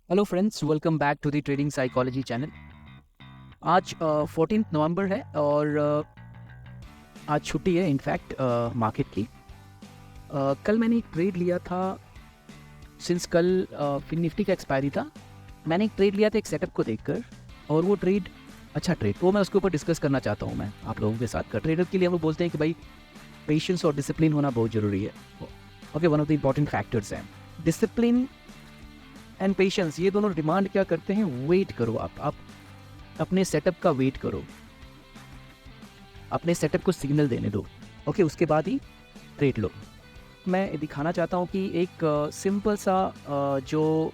Hello friends, welcome back to the trading psychology channel. आज 14 नवंबर है और आज छुट्टी है इनफैक्ट मार्केट की। कल मैंने एक ट्रेड लिया था। सिंस कल फिन निफ्टी का एक्सपायरी था, मैंने एक ट्रेड लिया था एक सेटअप को देखकर, और वो ट्रेड अच्छा ट्रेड वो मैं उसके ऊपर डिस्कस करना चाहता हूँ मैं आप लोगों के साथ। ट्रेडर के लिए हम लोग बोलते हैं कि भाई पेशेंस और डिसिप्लिन होना बहुत ज़रूरी है। Okay, one of the important factors हैं डिसिप्लिन एंड पेशेंस। ये दोनों डिमांड क्या करते हैं? वेट करो, आप अपने सेटअप का वेट करो, अपने सेटअप को सिग्नल देने दो। ओके, उसके बाद ही ट्रेड लो। मैं दिखाना चाहता हूँ कि एक सिंपल सा जो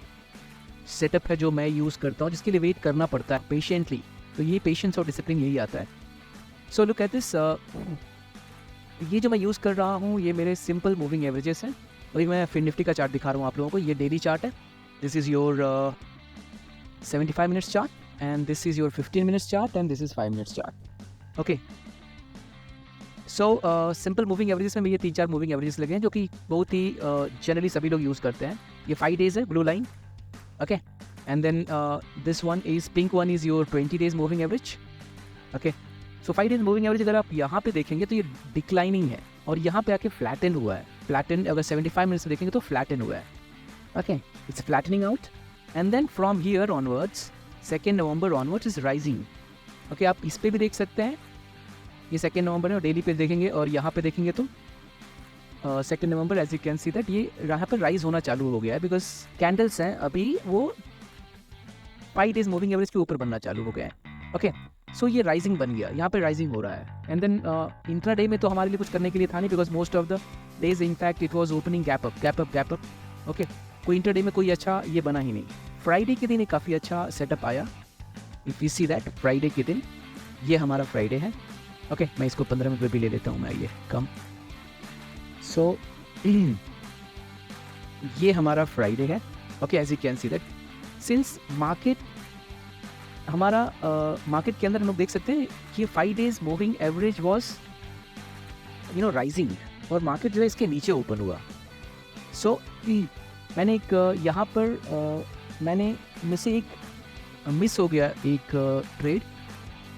सेटअप है जो मैं यूज़ करता हूँ, जिसके लिए वेट करना पड़ता है पेशेंटली। तो ये पेशेंस और डिसिप्लिन यही आता है। So look at this. ये जो मैं यूज़ कर रहा हूँ ये मेरे सिंपल मूविंग एवरेजेस हैं, और मैं फिन निफ्टी का चार्ट दिखा रहा हूँ आप लोगों को। ये डेली चार्ट है। This is your 75 minutes chart, and this is your 15 minutes chart, and this is 5 minutes chart. Okay, so simple moving averages में ये 3-4 मूविंग एवरेजेस लगे हैं जो कि बहुत ही जनरली सभी लोग यूज़ करते हैं। ये 5 डेज है, blue line. Okay, and then this one is pink one is your 20 days moving average. Okay, so 5 days moving average अगर आप यहाँ पे देखेंगे तो ये डिक्लाइनिंग है, और यहाँ पे आके फ्लैटन हुआ है। फ्लैटन अगर 75 मिनट्स में देखेंगे तो फ्लैटन हुआ है। Okay, it's flattening out, and then from here onwards 2 नवंबर ऑनवर्ड्स इज राइजिंग। ओके, आप इस पे भी देख सकते हैं, ये 2 नवंबर है, और डेली पे देखेंगे और यहाँ पे देखेंगे तो 2 November as you can see that ये यहाँ पर राइज होना चालू हो गया है, बिकॉज कैंडल्स हैं अभी वो 5 डेज मूविंग एवरेज के ऊपर बनना चालू हो गया है। ओके, सो ये राइजिंग बन गया, यहाँ पे राइजिंग हो रहा है। एंड देन इंट्रा डे में तो हमारे लिए कुछ करने के लिए था नहीं, because most of the days in fact it was opening gap up gap up gap up. Okay, कोई इंट्रा डे में कोई अच्छा ये बना ही नहीं। फ्राइडे के दिन एक काफ़ी अच्छा सेटअप आया। If you see that Friday के दिन, ये हमारा फ्राइडे है। ओके, मैं इसको 15 मिनट पे भी ले लेता हूँ मैं, ये कम। सो ये हमारा फ्राइडे है। Okay, as you can see that since market हमारा मार्केट के अंदर हम लोग देख सकते हैं कि 5 days moving average was rising, और मार्केट जो है इसके नीचे ओपन हुआ। सो मैंने एक यहाँ पर मैंने में से एक मिस हो गया एक ट्रेड,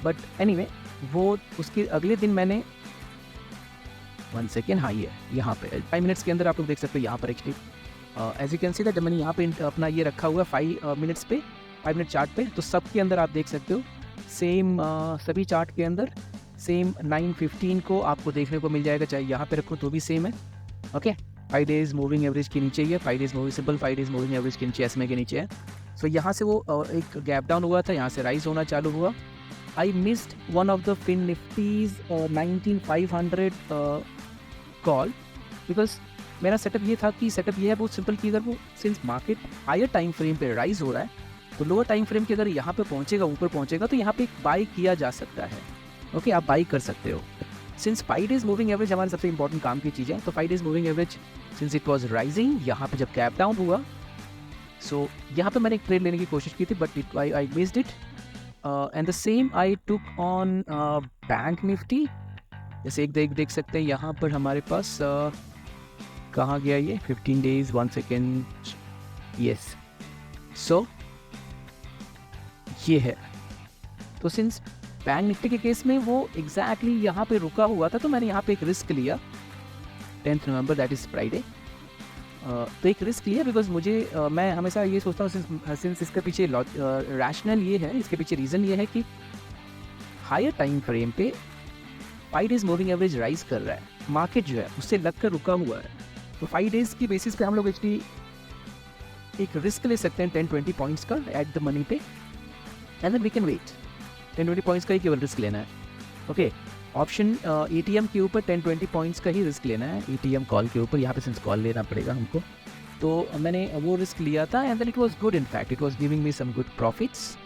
बट एनीवे वो उसके अगले दिन मैंने 1 सेकेंड, हाँ ये यहाँ पे 5 मिनट्स के अंदर आप लोग देख सकते हो यहाँ पर actually as you can see that जब मैंने यहाँ पे अपना ये रखा हुआ 5 मिनट्स पे, 5 मिनट चार्ट पे, तो सब के अंदर आप देख सकते हो सेम सभी चार्ट के अंदर सेम 9:15 को आपको देखने को मिल जाएगा, चाहे यहाँ पे रखो तो भी सेम है। ओके, 5 डेज मूविंग एवरेज के नीचे ही है, 5 days moving simple 5 days moving average के नीचे, SMA के नीचे है। सो यहाँ से वो एक गैप डाउन हुआ था, यहाँ से राइज होना चालू हुआ। I missed one of the Fin Nifty's 19500 call, because मेरा सेटअप ये था कि सेटअप ये है बहुत सिंपल कि अगर वो since market higher time frame पे राइज हो रहा है तो लोअर टाइम फ्रेम के अगर यहाँ पे पहुँचेगा, ऊपर पहुँचेगा, तो यहाँ पे बाई किया जा सकता है। ओके, आप बाई कर सकते हो। सिंस 5 डेज मूविंग एवरेज हमारे सबसे इंपॉर्टेंट काम की चीज़ है, तो 5 days moving average since it was rising, यहाँ पे जब गैप डाउन हुआ, सो यहाँ पे मैंने एक ट्रेड लेने की कोशिश की थी, but I missed it. And the same I took on bank Nifty. जैसे एक देख सकते हैं यहाँ पर हमारे पास कहाँ गया ये 15 डेज, 1 सेकेंड, यस। सो ये है, तो सिंस बैंक निफ्टी के केस में वो एग्जैक्टली यहाँ पे रुका हुआ था, तो मैंने यहाँ पे एक रिस्क लिया 10 नवंबर, दैट इज़ फ्राइडे। तो एक रिस्क लिया बिकॉज मुझे मैं हमेशा ये सोचता हूँ सिंस इसके पीछे रैशनल ये है, इसके पीछे रीज़न ये है कि हायर टाइम फ्रेम पे 5 डेज मूविंग एवरेज राइज कर रहा है, मार्केट जो है उससे लग कर रुका हुआ है, तो 5 डेज की बेसिस पे हम लोग एक्चुअली एक रिस्क ले सकते हैं 10-20 पॉइंट्स का एट द मनी पे, and then we can wait. 10-20 points का ही केवल रिस्क लेना है। ओके, ऑप्शन ATM के ऊपर 10-20 पॉइंट्स का ही रिस्क लेना है, ATM कॉल के ऊपर, यहाँ पे सिंस कॉल लेना पड़ेगा हमको, तो मैंने वो रिस्क लिया था, and then it was good, in fact it was giving me some good profits.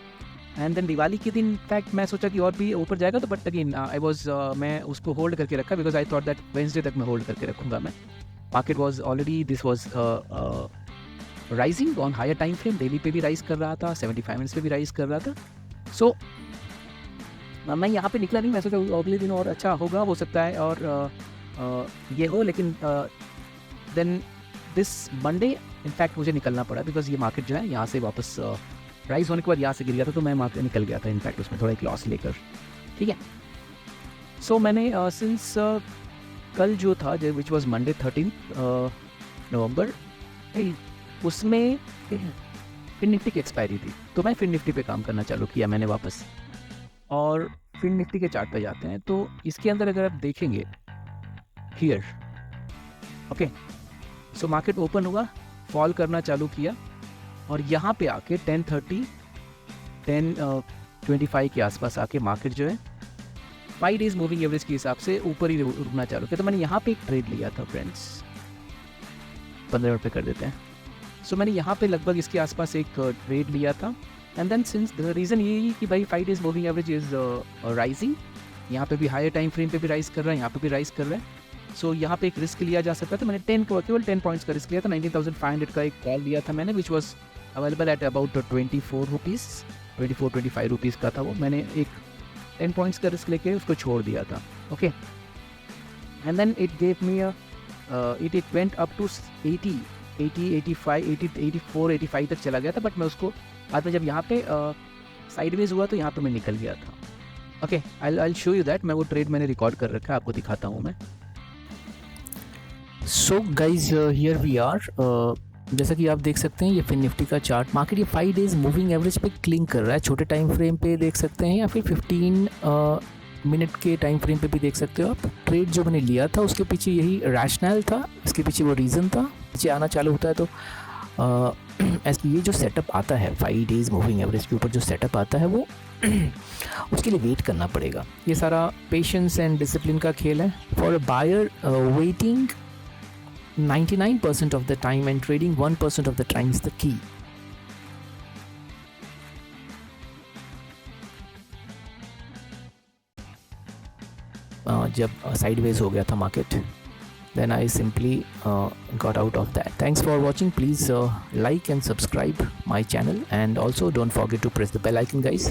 And then Diwali के दिन इनफैक्ट मैं सोचा कि और भी ऊपर जाएगा, तो बट अगेन आई वाज मैं उसको होल्ड करके रखा, because I thought that Wednesday तक मैं होल्ड करके रखूँगा मैं। Market was already this was rising on higher time frame, daily पे भी राइज कर रहा था, 75 मिनट्स पे भी राइज कर रहा था। सो मैं यहाँ पे निकला नहीं, मैं सोचा अगले दिन और अच्छा होगा, हो सकता है और ये हो, लेकिन देन दिस मंडे इनफैक्ट मुझे निकलना पड़ा बिकॉज ये मार्केट जो है यहाँ से वापस राइज होने के बाद यहाँ से गिर गया था, तो मैं मार्केट निकल गया था इनफैक्ट उसमें थोड़ा एक लॉस लेकर। ठीक है, सो मैंने सिंस कल जो था विच वॉज मंडे 13 नवंबर, उसमें फिन निफ्टी की एक्सपायरी थी, तो मैं फिन निफ्टी पे काम करना चालू किया मैंने वापस। और फिन निफ्टी के चार्ट पे जाते हैं, तो इसके अंदर अगर आप देखेंगे here, okay, so market open हुआ, फॉल करना चालू किया और यहाँ पे आके 10:30 10:25 के आसपास आके मार्केट जो है 5 डेज मूविंग एवरेज के हिसाब से ऊपर ही रुकना चालू किया। तो मैंने यहाँ पे एक ट्रेड लिया था फ्रेंड्स, 15 मिनट पे कर देते हैं। सो मैंने यहाँ पे लगभग इसके आसपास एक ट्रेड लिया था, and then since the reason ये कि भाई 5 days moving average is rising, यहाँ पे भी हायर टाइम फ्रेम पे भी राइज कर रहा है, यहाँ पे भी राइज कर रहा है। सो यहाँ पे एक रिस्क लिया जा सकता है, तो मैंने केवल 10 पॉइंट्स का रिस्क लिया था। 19,500 का एक कॉल लिया था मैंने, which was available at about 24 rupees, 24-25 rupees का था वो। मैंने एक 10 पॉइंट्स का रिस्क लेके उसको छोड़ दिया था। Okay, and then it gave me it went up to 80, 85, 84, 85 तक चला गया था, बट मैं उसको बाद में जब यहाँ पे साइडवेज हुआ तो यहाँ पे मैं निकल गया था। Okay, I show you that. मैं वो ट्रेड मैंने रिकॉर्ड कर रखा है, आपको दिखाता हूँ मैं। So guys here we are, जैसा कि आप देख सकते हैं ये फिन निफ्टी का चार्ट, मार्केट ये 5 डेज मूविंग एवरेज पे क्लिंग कर रहा है। छोटे टाइम फ्रेम पे देख सकते हैं या फिर 15 मिनट के टाइम फ्रेम पे भी देख सकते हो आप। ट्रेड जो मैंने लिया था उसके पीछे यही रैशनल था, इसके पीछे वो रीज़न था। पीछे आना चालू होता है तो ये जो सेटअप आता है 5 डेज मूविंग एवरेज के ऊपर जो सेटअप आता है वो उसके लिए वेट करना पड़ेगा। ये सारा पेशेंस एंड डिसिप्लिन का खेल है। For a buyer waiting 99% of the time and trading 1% of the time is the key. जब sideways हो गया था market, then I simply got out of that. Thanks for watching. Please like and subscribe my channel, and also don't forget to press the bell icon, guys.